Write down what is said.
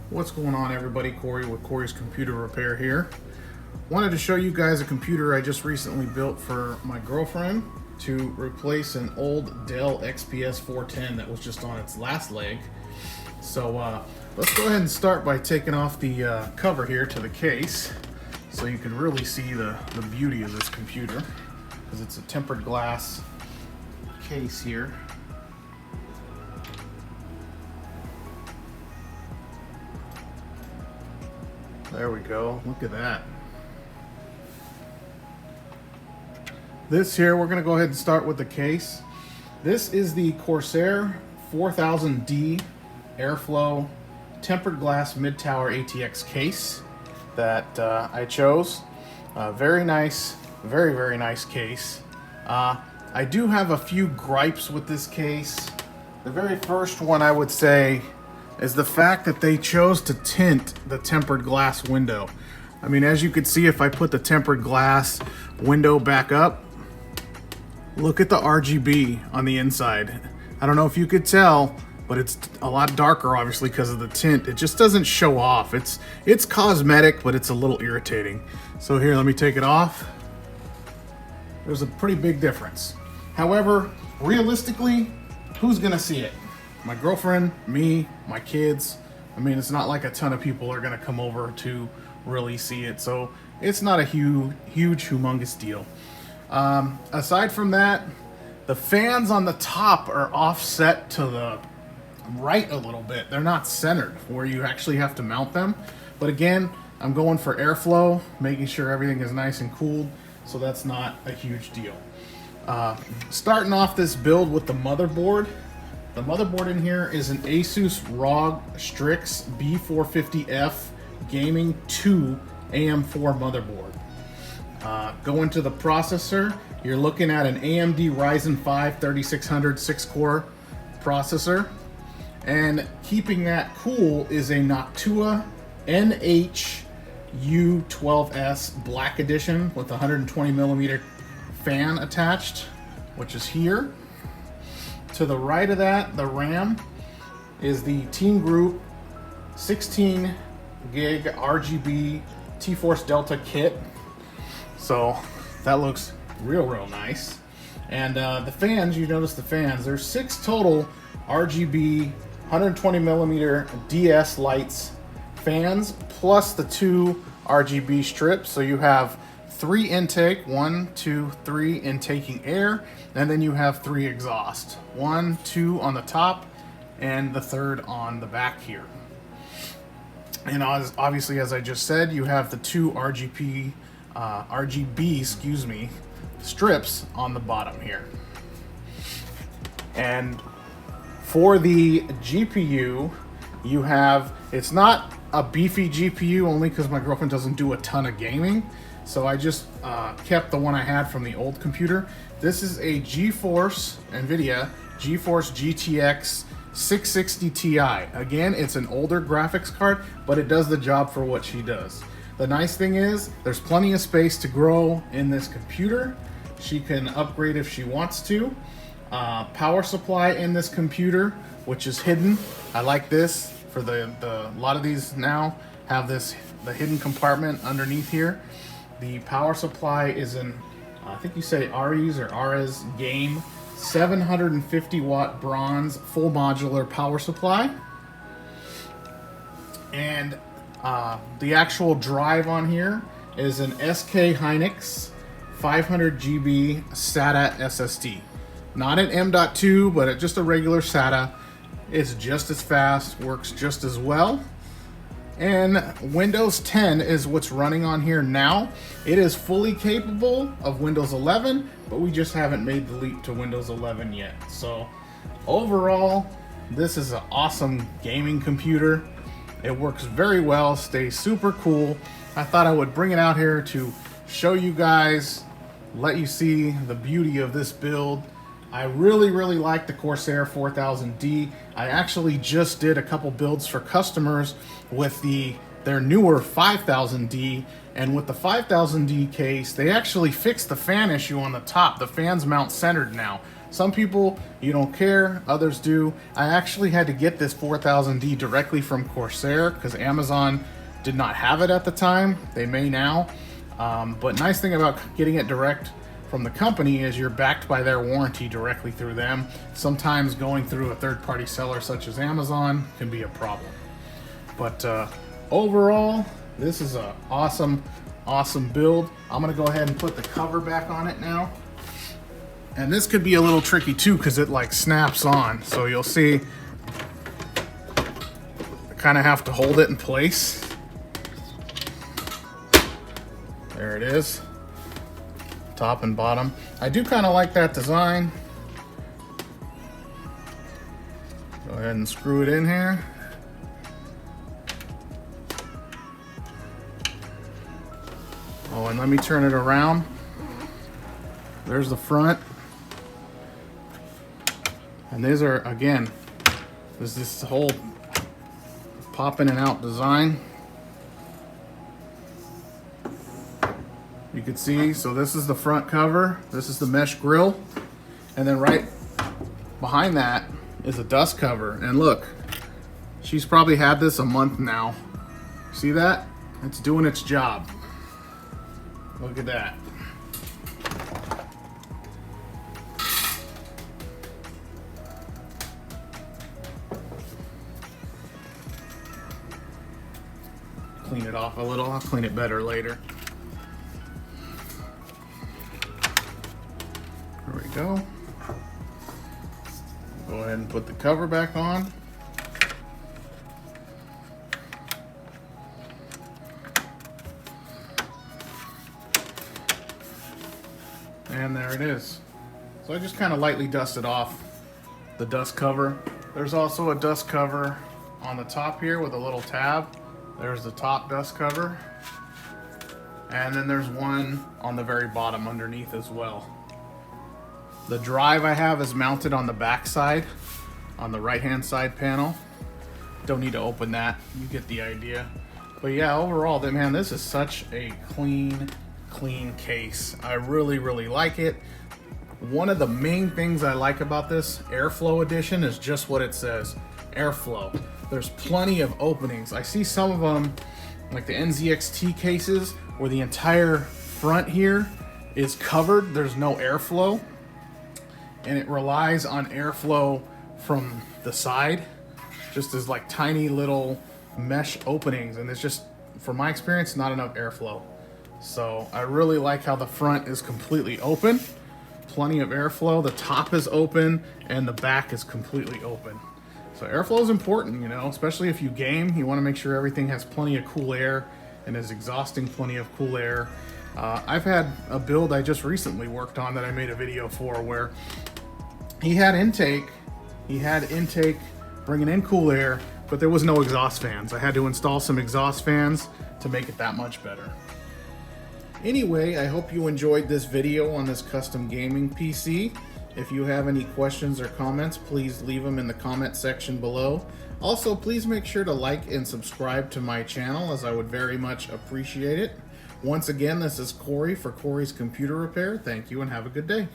What's going on, everybody? Corey with Corey's Computer Repair here. Wanted to show you guys a computer I just recently built for my girlfriend to replace an old Dell XPS 410 that was just on its last leg. So let's go ahead and start by taking off the cover here to the case so you can really see the beauty of this computer, because it's a tempered glass case here. There we go, look at that. This here, we're gonna go ahead and start with the case. This is the Corsair 4000D Airflow tempered glass mid-tower ATX case that I chose. Very nice, very nice case. I do have a few gripes with this case. The very first one I would say is the fact that they chose to tint the tempered glass window. I mean, as you can see, if I put the tempered glass window back up, look at the RGB on the inside. I don't know if you could tell, but it's a lot darker, obviously, because of the tint. It just doesn't show off. It's cosmetic, but it's a little irritating. So here, let me take it off. There's a pretty big difference. However, realistically, who's gonna see it? My girlfriend, me, my kids. I mean, it's not like a ton of people are gonna come over to really see it, so it's not a huge, humongous deal. Aside from that, the fans on the top are offset to the right a little bit. They're not centered where you actually have to mount them. But again, I'm going for airflow, making sure everything is nice and cooled, so that's not a huge deal. Starting off this build with the motherboard. The motherboard in here is an ASUS ROG Strix B450F Gaming 2 AM4 motherboard. Going to the processor, you're looking at an AMD Ryzen 5 3600 6-core processor. And keeping that cool is a Noctua NH-U12S Black Edition with 120mm fan attached, which is here. To the right of that, the RAM is the Teamgroup 16 gig RGB T-Force Delta kit. So that looks real nice. And the fans, you notice the fans, there's 6 total RGB 120mm DS lights fans, plus the 2 RGB strips. So you have 3 intake, 1, 2, 3 intaking air, and then you have 3 exhaust. 1, 2 on the top, and the 3rd on the back here. And obviously, as I just said, you have the 2 RGB, strips on the bottom here. And for the GPU, you have, it's not a beefy GPU, only because my girlfriend doesn't do a ton of gaming. So I just kept the one I had from the old computer. This is a Geforce, NVIDIA Geforce GTX 660 Ti. Again, it's an older graphics card, but it does the job for what she does. The nice thing is, there's plenty of space to grow in this computer. She can upgrade if she wants to. Power supply in this computer, which is hidden. I like this for a lot of these now have the hidden compartment underneath here. The power supply is an, I think you say ARES or ARESGAME 750 watt bronze full modular power supply. And the actual drive on here is an SK Hynix 500 GB SATA SSD. Not an M.2, but just a regular SATA. It's just as fast, works just as well. And Windows 10 is what's running on here now. It is fully capable of Windows 11, but we just haven't made the leap to Windows 11 yet. So overall, this is an awesome gaming computer. It works very well, stays super cool. I thought I would bring it out here to show you guys, let you see the beauty of this build. I really like the Corsair 4000D. I actually just did a couple builds for customers with their newer 5000D, and with the 5000D case, they actually fixed the fan issue on the top. The fans mount centered now. Some people, you don't care, others do. I actually had to get this 4000D directly from Corsair because Amazon did not have it at the time. They may now. But nice thing about getting it direct from the company is you're backed by their warranty directly through them. Sometimes going through a third-party seller such as Amazon can be a problem. But overall, this is an awesome build. I'm gonna go ahead and put the cover back on it now. And this could be a little tricky too because it like snaps on. So you'll see I kind of have to hold it in place. There it is. Top and bottom. I do kind of like that design. Go ahead and screw it in here. Oh, and let me turn it around. There's the front. And these are, again, there's this whole pop in and out design. You can see, so this is the front cover, this is the mesh grill, and then right behind that is a dust cover. And look, she's probably had this a month now. See that? It's doing its job. Look at that. Clean it off a little. I'll clean it better later. There we go. Go ahead and put the cover back on. And there it is. So I just kind of lightly dusted off the dust cover. There's also a dust cover on the top here with a little tab. There's the top dust cover. And then there's one on the very bottom underneath as well. The drive I have is mounted on the back side, on the right-hand side panel. Don't need to open that, you get the idea. But yeah, overall, man, this is such a clean case. I really like it. One of the main things I like about this Airflow edition is just what it says, Airflow. There's plenty of openings. I see some of them, like the NZXT cases, where the entire front here is covered. There's no airflow, and it relies on airflow from the side, just as like tiny little mesh openings, and it's just, from my experience, not enough airflow. So I really like how the front is completely open, plenty of airflow. The top is open and the back is completely open. So airflow is important, you know, especially if you game. You want to make sure everything has plenty of cool air and is exhausting plenty of cool air. I've had a build I just recently worked on that I made a video for where he had intake bringing in cool air, but there was no exhaust fans. I had to install some exhaust fans to make it that much better. Anyway, I hope you enjoyed this video on this custom gaming PC. If you have any questions or comments, please leave them in the comment section below. Also, please make sure to like and subscribe to my channel, as I would very much appreciate it. Once again, this is Corey for Corey's Computer Repair. Thank you and have a good day.